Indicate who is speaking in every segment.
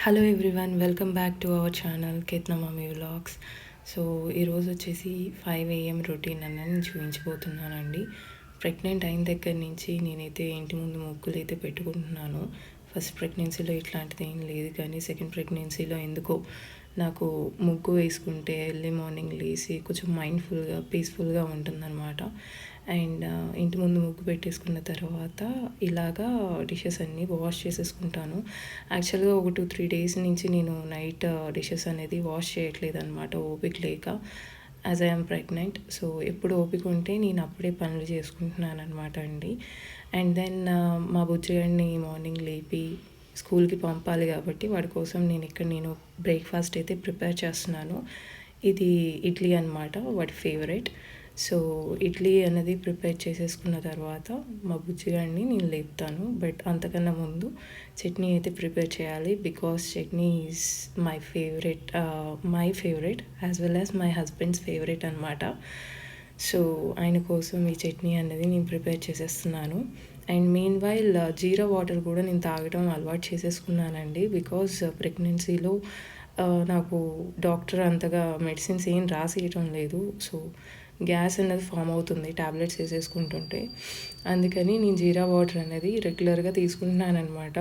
Speaker 1: Hello everyone, welcome back to our channel Ketana mummy vlogs. So ఈరోజు వచ్చేసి 5 AM routine అనేది చూపించబోతున్నానండి. Pregnant అయిన దగ్గర నుంచి నేనైతే ఇంటి ముందు ముగ్గులు అయితే పెట్టుకుంటున్నాను. ఫస్ట్ ప్రెగ్నెన్సీలో ఇట్లాంటిది ఏం లేదు, కానీ సెకండ్ ప్రెగ్నెన్సీలో ఎందుకో నాకు ముగ్గు వేసుకుంటే ఎర్లీ మార్నింగ్ లేచి కొంచెం మైండ్ఫుల్గా పీస్ఫుల్గా ఉంటుందన్నమాట. అండ్ ఇంటి ముందు ముగ్గు పెట్టేసుకున్న తర్వాత ఇలాగా డిషెస్ అన్నీ వాష్ చేసేసుకుంటాను. యాక్చువల్గా ఒక 2-3 డేస్ నుంచి నేను నైట్ డిషెస్ అనేది వాష్ చేయట్లేదు అనమాట, ఓపిక లేక. యాజ్ ఐఎమ్ ప్రెగ్నెంట్, సో ఎప్పుడు ఓపిక ఉంటే నేను అప్పుడే పనులు చేసుకుంటున్నాను అనమాట అండి. అండ్ దెన్ మా బుజ్జిగాడిని మార్నింగ్ లేపి స్కూల్కి పంపాలి కాబట్టి వాడి కోసం నేను బ్రేక్ఫాస్ట్ అయితే ప్రిపేర్ చేస్తున్నాను. ఇది ఇడ్లీ అనమాట, వాడి ఫేవరెట్. సో ఇడ్లీ అనేది ప్రిపేర్ చేసేసుకున్న తర్వాత మా బుజ్జిగాడిని నేను లేపుతాను. బట్ అంతకన్నా ముందు చట్నీ అయితే ప్రిపేర్ చేయాలి, because chutney is my favourite as well as my husband's favourite అనమాట. సో ఆయన కోసం ఈ చట్నీ అనేది నేను ప్రిపేర్ చేసేస్తున్నాను. And mean while jeera water కూడా నేను తాగడం అలవాటు చేసేసుకున్నానండి, బికాజ్ ప్రెగ్నెన్సీలో నాకు డాక్టర్ అంతగా మెడిసిన్స్ ఏం రాసియటం లేదు. సో గ్యాస్ అనేది ఫామ్ అవుతుంది టాబ్లెట్స్ వేసేసుకుంటుంటే, అందుకని నేను జీరా వాటర్ అనేది రెగ్యులర్గా తీసుకుంటున్నాను అనమాట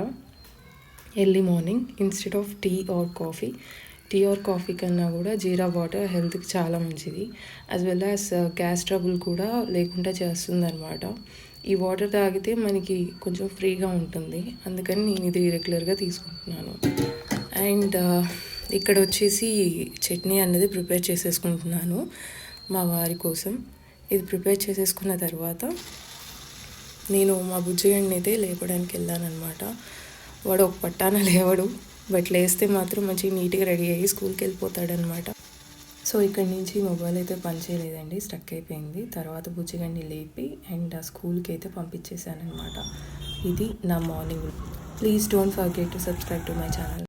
Speaker 1: early morning instead of tea or coffee కన్నా కూడా జీరా వాటర్ హెల్త్కి చాలా మంచిది, as well as gas trouble కూడా లేకుండా చేస్తుంది అనమాట. ఈ వాటర్ తాగితే మనకి కొంచెం ఫ్రీగా ఉంటుంది, అందుకని నేను ఇది రెగ్యులర్గా తీసుకుంటున్నాను. అండ్ ఇక్కడ వచ్చేసి చట్నీ అనేది ప్రిపేర్ చేసేసుకుంటున్నాను మా వారి కోసం. ఇది ప్రిపేర్ చేసేసుకున్న తర్వాత నేను మా బుజ్జిగాడిని అయితే లేపడానికి వెళ్ళాను అనమాట. వాడు ఒక పట్టాన లేవడు, బట్ లేస్తే మాత్రం మంచిగా నీట్గా రెడీ అయ్యి స్కూల్కి వెళ్ళిపోతాడనమాట. సో ఇక్కడి నుంచి మొబైల్ అయితే పనిచేయలేదండి, స్టక్ అయిపోయింది. తర్వాత బుజ్జిగాడిని లేపి అండ్ ఆ స్కూల్కి అయితే పంపించేశాను అనమాట. ఇది నా morning. Please don't forget to subscribe to my channel.